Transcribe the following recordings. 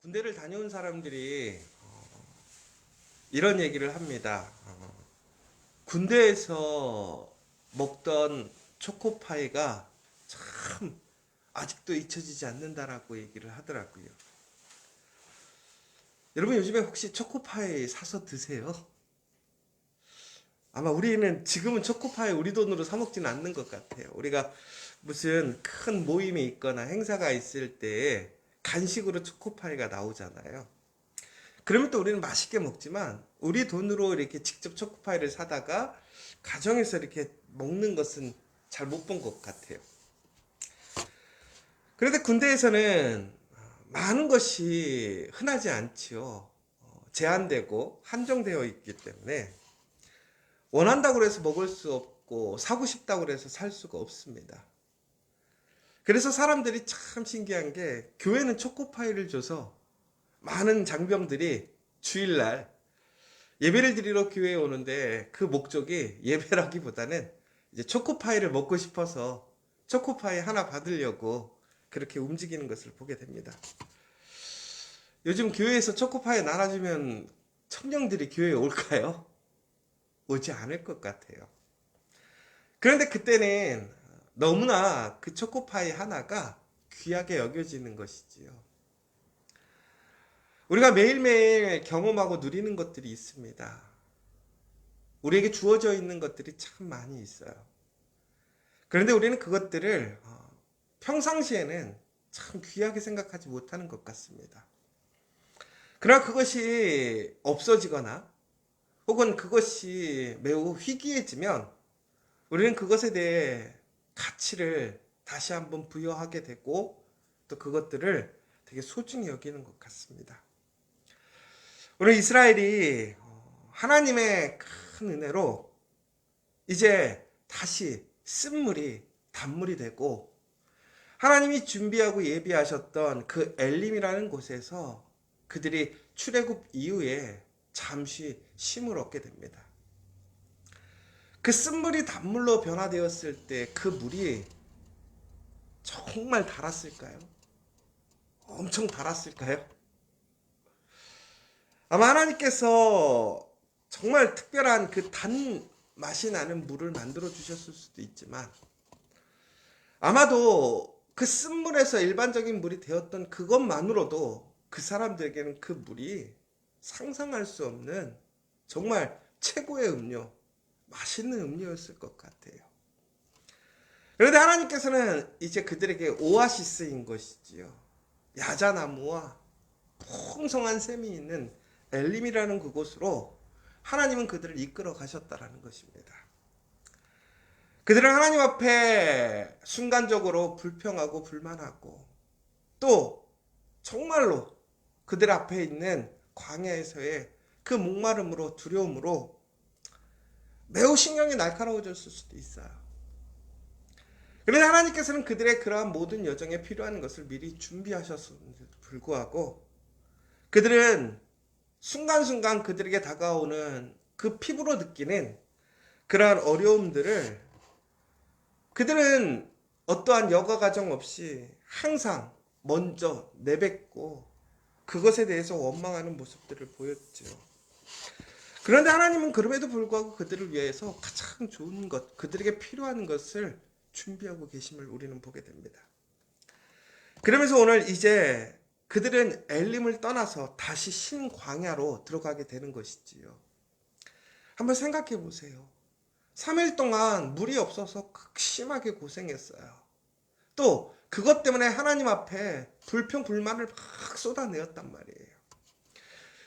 군대를 다녀온 사람들이 이런 얘기를 합니다. 군대에서 먹던 초코파이가 참 아직도 잊혀지지 않는다라고 얘기를 하더라고요. 여러분 요즘에 혹시 초코파이 사서 드세요? 아마 우리는 지금은 초코파이 우리 돈으로 사 먹지는 않는 것 같아요. 우리가 무슨 큰 모임이 있거나 행사가 있을 때 간식으로 초코파이가 나오잖아요. 그러면 또 우리는 맛있게 먹지만 우리 돈으로 이렇게 직접 초코파이를 사다가 가정에서 이렇게 먹는 것은 잘 못 본 것 같아요. 그런데 군대에서는 많은 것이 흔하지 않지요. 제한되고 한정되어 있기 때문에 원한다고 해서 먹을 수 없고 사고 싶다고 해서 살 수가 없습니다. 그래서 사람들이 참 신기한 게 교회는 초코파이를 줘서 많은 장병들이 주일날 예배를 드리러 교회에 오는데 그 목적이 예배라기보다는 이제 초코파이를 먹고 싶어서 초코파이 하나 받으려고 그렇게 움직이는 것을 보게 됩니다. 요즘 교회에서 초코파이 나눠주면 청년들이 교회에 올까요? 오지 않을 것 같아요. 그런데 그때는 너무나 그 초코파이 하나가 귀하게 여겨지는 것이지요. 우리가 매일매일 경험하고 누리는 것들이 있습니다. 우리에게 주어져 있는 것들이 참 많이 있어요. 그런데 우리는 그것들을 평상시에는 참 귀하게 생각하지 못하는 것 같습니다. 그러나 그것이 없어지거나 혹은 그것이 매우 희귀해지면 우리는 그것에 대해 가치를 다시 한번 부여하게 되고 또 그것들을 되게 소중히 여기는 것 같습니다. 우리 이스라엘이 하나님의 큰 은혜로 이제 다시 쓴물이 단물이 되고 하나님이 준비하고 예비하셨던 그 엘림이라는 곳에서 그들이 출애굽 이후에 잠시 쉼을 얻게 됩니다. 그 쓴물이 단물로 변화되었을 때 그 물이 정말 달았을까요? 엄청 달았을까요? 아마 하나님께서 정말 특별한 그 단 맛이 나는 물을 만들어 주셨을 수도 있지만 아마도 그 쓴물에서 일반적인 물이 되었던 그것만으로도 그 사람들에게는 그 물이 상상할 수 없는 정말 최고의 음료, 맛있는 음료였을 것 같아요. 그런데 하나님께서는 이제 그들에게 오아시스인 것이지요. 야자나무와 풍성한 샘이 있는 엘림이라는 그곳으로 하나님은 그들을 이끌어 가셨다라는 것입니다. 그들은 하나님 앞에 순간적으로 불평하고 불만하고 또 정말로 그들 앞에 있는 광야에서의 그 목마름으로 두려움으로 매우 신경이 날카로워졌을 수도 있어요. 그런데 하나님께서는 그들의 그러한 모든 여정에 필요한 것을 미리 준비하셨음에도 불구하고 그들은 순간순간 그들에게 다가오는 그 피부로 느끼는 그러한 어려움들을 그들은 어떠한 여과 과정 없이 항상 먼저 내뱉고 그것에 대해서 원망하는 모습들을 보였죠. 그런데 하나님은 그럼에도 불구하고 그들을 위해서 가장 좋은 것, 그들에게 필요한 것을 준비하고 계심을 우리는 보게 됩니다. 그러면서 오늘 이제 그들은 엘림을 떠나서 다시 신광야로 들어가게 되는 것이지요. 한번 생각해 보세요. 3일 동안 물이 없어서 극심하게 고생했어요. 또 그것 때문에 하나님 앞에 불평 불만을 막 쏟아내었단 말이에요.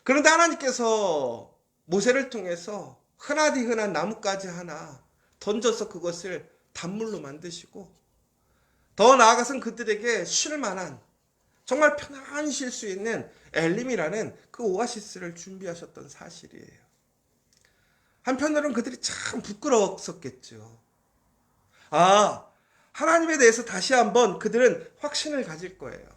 그런데 하나님께서 모세를 통해서 흔하디 흔한 나뭇가지 하나 던져서 그것을 단물로 만드시고 더 나아가서는 그들에게 쉴 만한 정말 편안히 쉴 수 있는 엘림이라는 그 오아시스를 준비하셨던 사실이에요. 한편으로는 그들이 참 부끄러웠었겠죠. 아, 하나님에 대해서 다시 한번 그들은 확신을 가질 거예요.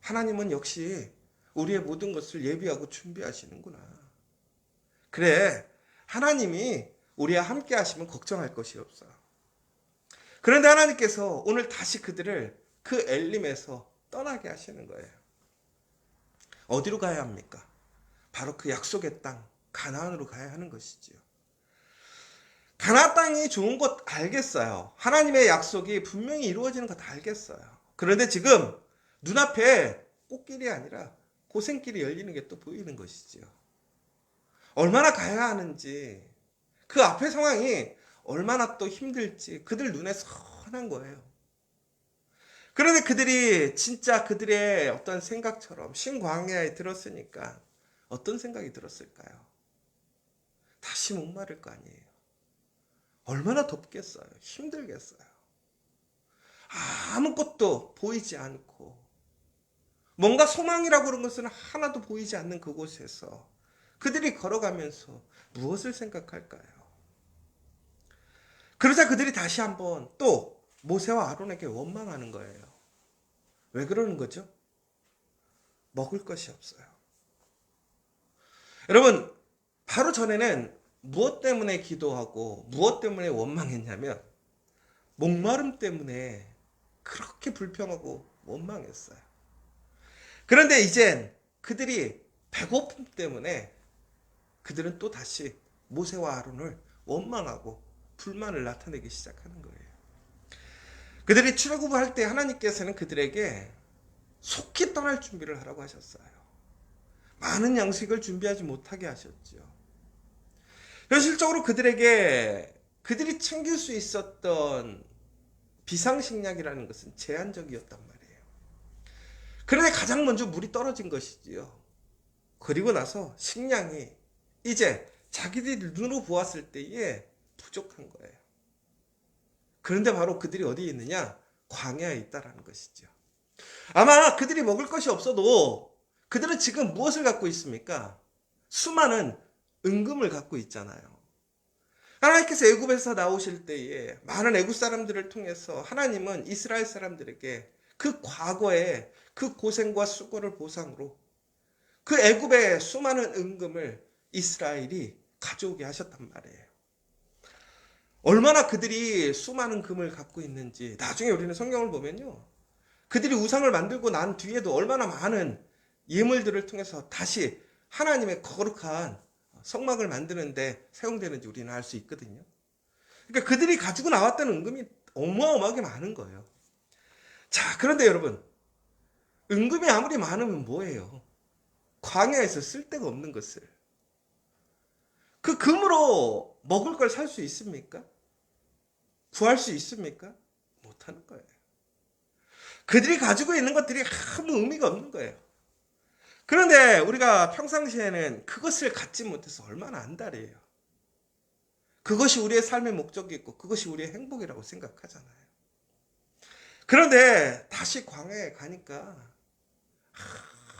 하나님은 역시 우리의 모든 것을 예비하고 준비하시는구나. 그래, 하나님이 우리와 함께 하시면 걱정할 것이 없어. 그런데 하나님께서 오늘 다시 그들을 그 엘림에서 떠나게 하시는 거예요. 어디로 가야 합니까? 바로 그 약속의 땅 가나안으로 가야 하는 것이지요. 가나안 땅이 좋은 것 알겠어요. 하나님의 약속이 분명히 이루어지는 것 알겠어요. 그런데 지금 눈앞에 꽃길이 아니라 고생길이 열리는 게 또 보이는 것이지요. 얼마나 가야 하는지, 그 앞의 상황이 얼마나 또 힘들지 그들 눈에 선한 거예요. 그런데 그들이 진짜 그들의 어떤 생각처럼 신광야에 들었으니까 어떤 생각이 들었을까요? 다시 목마를 거 아니에요. 얼마나 덥겠어요. 힘들겠어요. 아무것도 보이지 않고 뭔가 소망이라고 그런 것은 하나도 보이지 않는 그곳에서 그들이 걸어가면서 무엇을 생각할까요? 그러자 그들이 다시 한번 또 모세와 아론에게 원망하는 거예요. 왜 그러는 거죠? 먹을 것이 없어요. 여러분, 바로 전에는 무엇 때문에 기도하고 무엇 때문에 원망했냐면 목마름 때문에 그렇게 불평하고 원망했어요. 그런데 이젠 그들이 배고픔 때문에 그들은 또 다시 모세와 아론을 원망하고 불만을 나타내기 시작하는 거예요. 그들이 출애굽을 할 때 하나님께서는 그들에게 속히 떠날 준비를 하라고 하셨어요. 많은 양식을 준비하지 못하게 하셨죠. 현실적으로 그들이 챙길 수 있었던 비상식량이라는 것은 제한적이었단 말이에요. 그런데 가장 먼저 물이 떨어진 것이지요. 그리고 나서 식량이 이제 자기들이 눈으로 보았을 때에 부족한 거예요. 그런데 바로 그들이 어디에 있느냐? 광야에 있다라는 것이죠. 아마 그들이 먹을 것이 없어도 그들은 지금 무엇을 갖고 있습니까? 수많은 은금을 갖고 있잖아요. 하나님께서 애굽에서 나오실 때에 많은 애굽 사람들을 통해서 하나님은 이스라엘 사람들에게 그 과거의 그 고생과 수고를 보상으로 그 애굽의 수많은 은금을 이스라엘이 가져오게 하셨단 말이에요. 얼마나 그들이 수많은 금을 갖고 있는지 나중에 우리는 성경을 보면요. 그들이 우상을 만들고 난 뒤에도 얼마나 많은 예물들을 통해서 다시 하나님의 거룩한 성막을 만드는데 사용되는지 우리는 알 수 있거든요. 그러니까 그들이 가지고 나왔던 은금이 어마어마하게 많은 거예요. 자, 그런데 여러분, 은금이 아무리 많으면 뭐예요? 광야에서 쓸데가 없는 것을. 그 금으로 먹을 걸 살 수 있습니까? 구할 수 있습니까? 못하는 거예요. 그들이 가지고 있는 것들이 아무 의미가 없는 거예요. 그런데 우리가 평상시에는 그것을 갖지 못해서 얼마나 안달이에요. 그것이 우리의 삶의 목적이 있고 그것이 우리의 행복이라고 생각하잖아요. 그런데 다시 광야에 가니까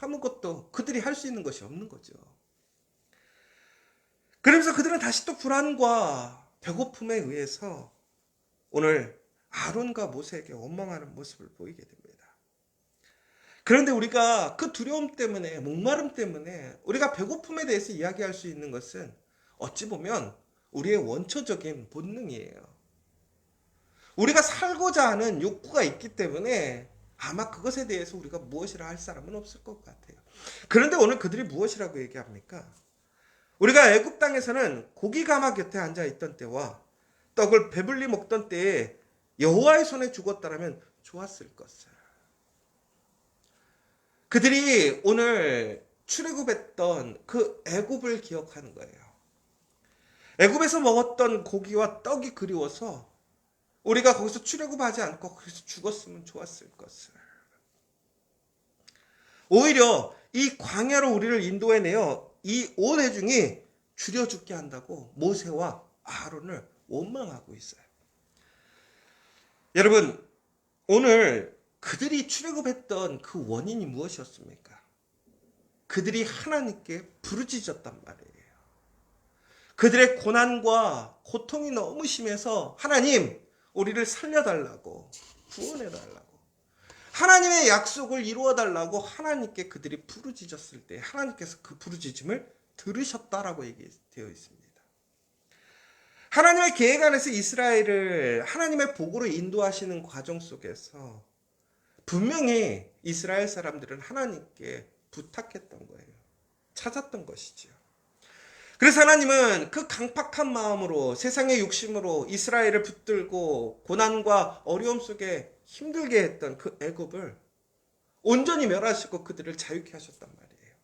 아무것도 그들이 할 수 있는 것이 없는 거죠. 그러면서 그들은 다시 또 불안과 배고픔에 의해서 오늘 아론과 모세에게 원망하는 모습을 보이게 됩니다. 그런데 우리가 그 두려움 때문에, 목마름 때문에 우리가 배고픔에 대해서 이야기할 수 있는 것은 어찌 보면 우리의 원초적인 본능이에요. 우리가 살고자 하는 욕구가 있기 때문에 아마 그것에 대해서 우리가 무엇이라 할 사람은 없을 것 같아요. 그런데 오늘 그들이 무엇이라고 얘기합니까? 우리가 애굽 땅에서는 고기 가마 곁에 앉아 있던 때와 떡을 배불리 먹던 때에 여호와의 손에 죽었다라면 좋았을 것을. 그들이 오늘 출애굽했던 그 애굽을 기억하는 거예요. 애굽에서 먹었던 고기와 떡이 그리워서 우리가 거기서 출애굽하지 않고 거기서 죽었으면 좋았을 것을. 오히려 이 광야로 우리를 인도해내어 이 온 회중이 줄여 죽게 한다고 모세와 아론을 원망하고 있어요. 여러분, 오늘 그들이 출애굽했던 그 원인이 무엇이었습니까? 그들이 하나님께 부르짖었단 말이에요. 그들의 고난과 고통이 너무 심해서 하나님, 우리를 살려달라고, 구원해달라고, 하나님의 약속을 이루어달라고 하나님께 그들이 부르짖었을 때 하나님께서 그 부르짖음을 들으셨다라고 얘기되어 있습니다. 하나님의 계획 안에서 이스라엘을 하나님의 복으로 인도하시는 과정 속에서 분명히 이스라엘 사람들은 하나님께 부탁했던 거예요. 찾았던 것이지요. 그래서 하나님은 그 강팍한 마음으로 세상의 욕심으로 이스라엘을 붙들고 고난과 어려움 속에 힘들게 했던 그 애굽을 온전히 멸하시고 그들을 자유케 하셨단 말이에요.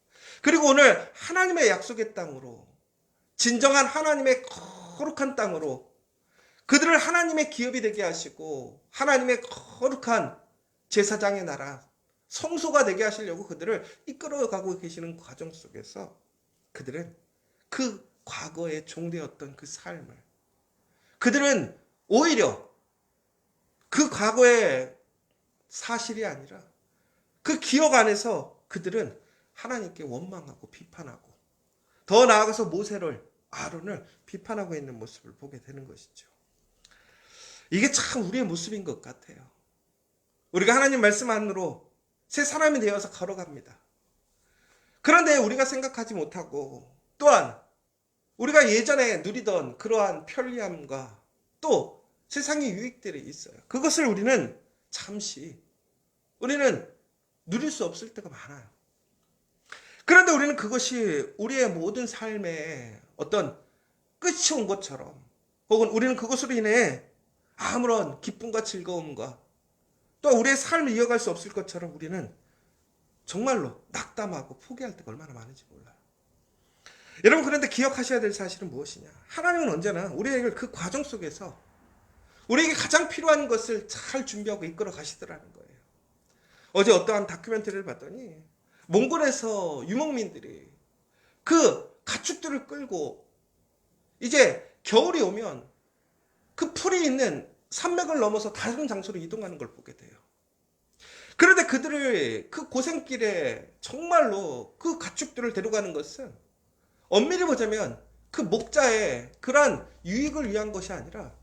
그리고 오늘 하나님의 약속의 땅으로, 진정한 하나님의 거룩한 땅으로 그들을 하나님의 기업이 되게 하시고 하나님의 거룩한 제사장의 나라, 성소가 되게 하시려고 그들을 이끌어가고 계시는 과정 속에서 그들은 그 과거에 종되었던 그 삶을, 그들은 오히려 그 과거의 사실이 아니라 그 기억 안에서 그들은 하나님께 원망하고 비판하고 더 나아가서 모세를, 아론을 비판하고 있는 모습을 보게 되는 것이죠. 이게 참 우리의 모습인 것 같아요. 우리가 하나님 말씀 안으로 새 사람이 되어서 걸어갑니다. 그런데 우리가 생각하지 못하고 또한 우리가 예전에 누리던 그러한 편리함과 또 세상의 유익들이 있어요. 그것을 우리는 잠시 누릴 수 없을 때가 많아요. 그런데 우리는 그것이 우리의 모든 삶에 어떤 끝이 온 것처럼, 혹은 우리는 그것으로 인해 아무런 기쁨과 즐거움과 또 우리의 삶을 이어갈 수 없을 것처럼 우리는 정말로 낙담하고 포기할 때가 얼마나 많은지 몰라요. 여러분, 그런데 기억하셔야 될 사실은 무엇이냐? 하나님은 언제나 우리에게 그 과정 속에서 우리에게 가장 필요한 것을 잘 준비하고 이끌어 가시더라는 거예요. 어제 어떠한 다큐멘터리를 봤더니 몽골에서 유목민들이 그 가축들을 끌고 이제 겨울이 오면 그 풀이 있는 산맥을 넘어서 다른 장소로 이동하는 걸 보게 돼요. 그런데 그들을 그 고생길에 정말로 그 가축들을 데려가는 것은 엄밀히 보자면 그 목자의 그러한 유익을 위한 것이 아니라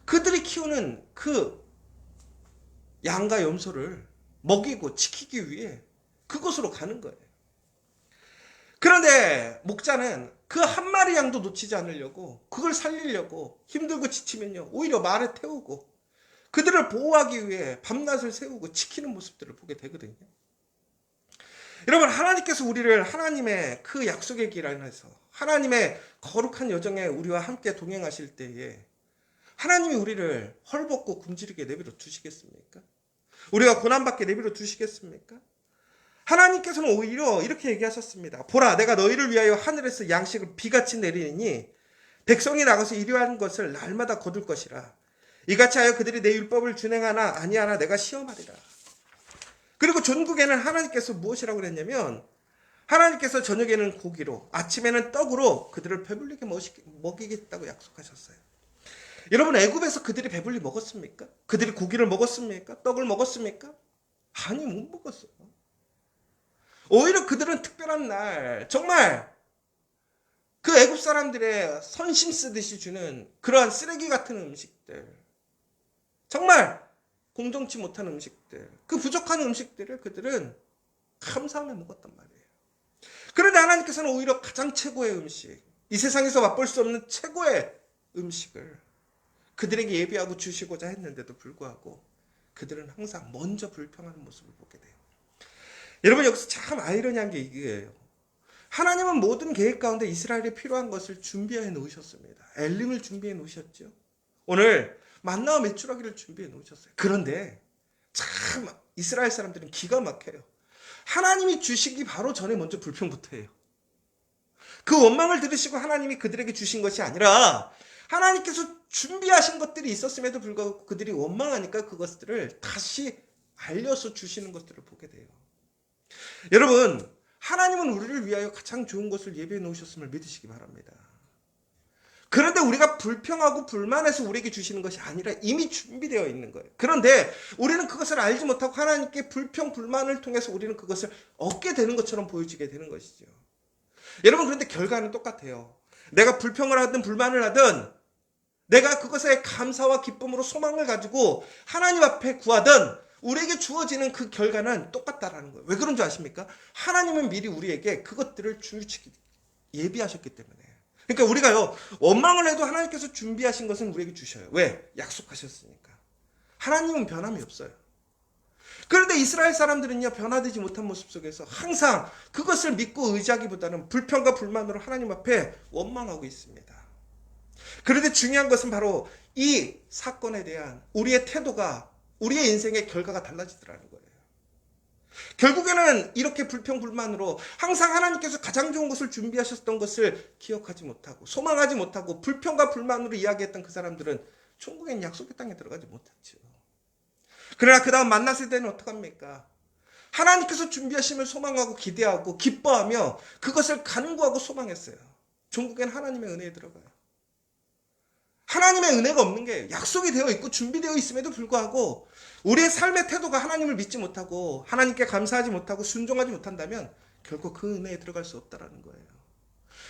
그들이 키우는 그 양과 염소를 먹이고 지키기 위해 그곳으로 가는 거예요. 그런데 목자는 그 한 마리 양도 놓치지 않으려고, 그걸 살리려고 힘들고 지치면요 오히려 말에 태우고 그들을 보호하기 위해 밤낮을 세우고 지키는 모습들을 보게 되거든요. 여러분, 하나님께서 우리를 하나님의 그 약속의 길 안에서 하나님의 거룩한 여정에 우리와 함께 동행하실 때에 하나님이 우리를 헐벗고 굶주리게 내버려 두시겠습니까? 우리가 고난받게 내버려 두시겠습니까? 하나님께서는 오히려 이렇게 얘기하셨습니다. 보라, 내가 너희를 위하여 하늘에서 양식을 비같이 내리니 백성이 나가서 일하는 것을 날마다 거둘 것이라. 이같이 하여 그들이 내 율법을 준행하나 아니하나 내가 시험하리라. 그리고 전국에는 하나님께서 무엇이라고 그랬냐면, 하나님께서 저녁에는 고기로 아침에는 떡으로 그들을 배불리게 먹이겠다고 약속하셨어요. 여러분, 애굽에서 그들이 배불리 먹었습니까? 그들이 고기를 먹었습니까? 떡을 먹었습니까? 아니, 못 먹었어요. 오히려 그들은 특별한 날, 정말 그 애굽 사람들의 선심 쓰듯이 주는 그러한 쓰레기 같은 음식들, 정말 공정치 못한 음식들, 그 부족한 음식들을 그들은 감사하며 먹었단 말이에요. 그런데 하나님께서는 오히려 가장 최고의 음식, 이 세상에서 맛볼 수 없는 최고의 음식을 그들에게 예비하고 주시고자 했는데도 불구하고 그들은 항상 먼저 불평하는 모습을 보게 돼요. 여러분, 여기서 참 아이러니한 게 이게요. 하나님은 모든 계획 가운데 이스라엘에 필요한 것을 준비해 놓으셨습니다. 엘림을 준비해 놓으셨죠. 오늘 만나와 메추라기를 준비해 놓으셨어요. 그런데 참 이스라엘 사람들은 기가 막혀요. 하나님이 주시기 바로 전에 먼저 불평부터 해요. 그 원망을 들으시고 하나님이 그들에게 주신 것이 아니라 하나님께서 준비하신 것들이 있었음에도 불구하고 그들이 원망하니까 그것들을 다시 알려서 주시는 것들을 보게 돼요. 여러분, 하나님은 우리를 위하여 가장 좋은 것을 예비해 놓으셨음을 믿으시기 바랍니다. 그런데 우리가 불평하고 불만해서 우리에게 주시는 것이 아니라 이미 준비되어 있는 거예요. 그런데 우리는 그것을 알지 못하고 하나님께 불평, 불만을 통해서 우리는 그것을 얻게 되는 것처럼 보여지게 되는 것이죠. 여러분, 그런데 결과는 똑같아요. 내가 불평을 하든 불만을 하든 내가 그것에 감사와 기쁨으로 소망을 가지고 하나님 앞에 구하든 우리에게 주어지는 그 결과는 똑같다라는 거예요. 왜 그런 줄 아십니까? 하나님은 미리 우리에게 그것들을 주시기 예비하셨기 때문에. 그러니까 우리가요, 원망을 해도 하나님께서 준비하신 것은 우리에게 주셔요. 왜? 약속하셨으니까. 하나님은 변함이 없어요. 그런데 이스라엘 사람들은요, 변화되지 못한 모습 속에서 항상 그것을 믿고 의지하기보다는 불평과 불만으로 하나님 앞에 원망하고 있습니다. 그런데 중요한 것은 바로 이 사건에 대한 우리의 태도가 우리의 인생의 결과가 달라지더라는 거예요. 결국에는 이렇게 불평불만으로 항상 하나님께서 가장 좋은 것을 준비하셨던 것을 기억하지 못하고 소망하지 못하고 불평과 불만으로 이야기했던 그 사람들은 천국엔 약속의 땅에 들어가지 못했죠. 그러나 그 다음 만났을 때는 어떡합니까? 하나님께서 준비하심을 소망하고 기대하고 기뻐하며 그것을 간구하고 소망했어요. 천국엔 하나님의 은혜에 들어가요. 하나님의 은혜가 없는 게 약속이 되어 있고 준비되어 있음에도 불구하고 우리의 삶의 태도가 하나님을 믿지 못하고 하나님께 감사하지 못하고 순종하지 못한다면 결코 그 은혜에 들어갈 수 없다는 거예요.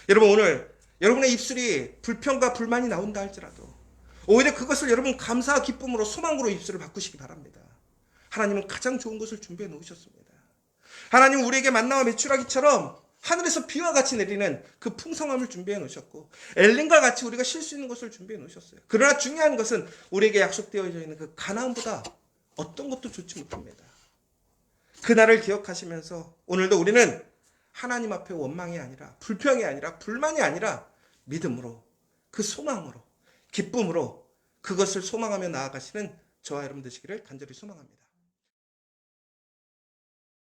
여러분, 오늘 여러분의 입술이 불평과 불만이 나온다 할지라도 오히려 그것을 여러분 감사와 기쁨으로 소망으로 입술을 바꾸시기 바랍니다. 하나님은 가장 좋은 것을 준비해 놓으셨습니다. 하나님은 우리에게 만나와 메추라기처럼 하늘에서 비와 같이 내리는 그 풍성함을 준비해 놓으셨고 엘린과 같이 우리가 쉴 수 있는 것을 준비해 놓으셨어요. 그러나 중요한 것은 우리에게 약속되어 있는 그 가나안보다 어떤 것도 좋지 못합니다. 그날을 기억하시면서 오늘도 우리는 하나님 앞에 원망이 아니라 불평이 아니라 불만이 아니라 믿음으로 그 소망으로 기쁨으로 그것을 소망하며 나아가시는 저와 여러분 되시기를 간절히 소망합니다.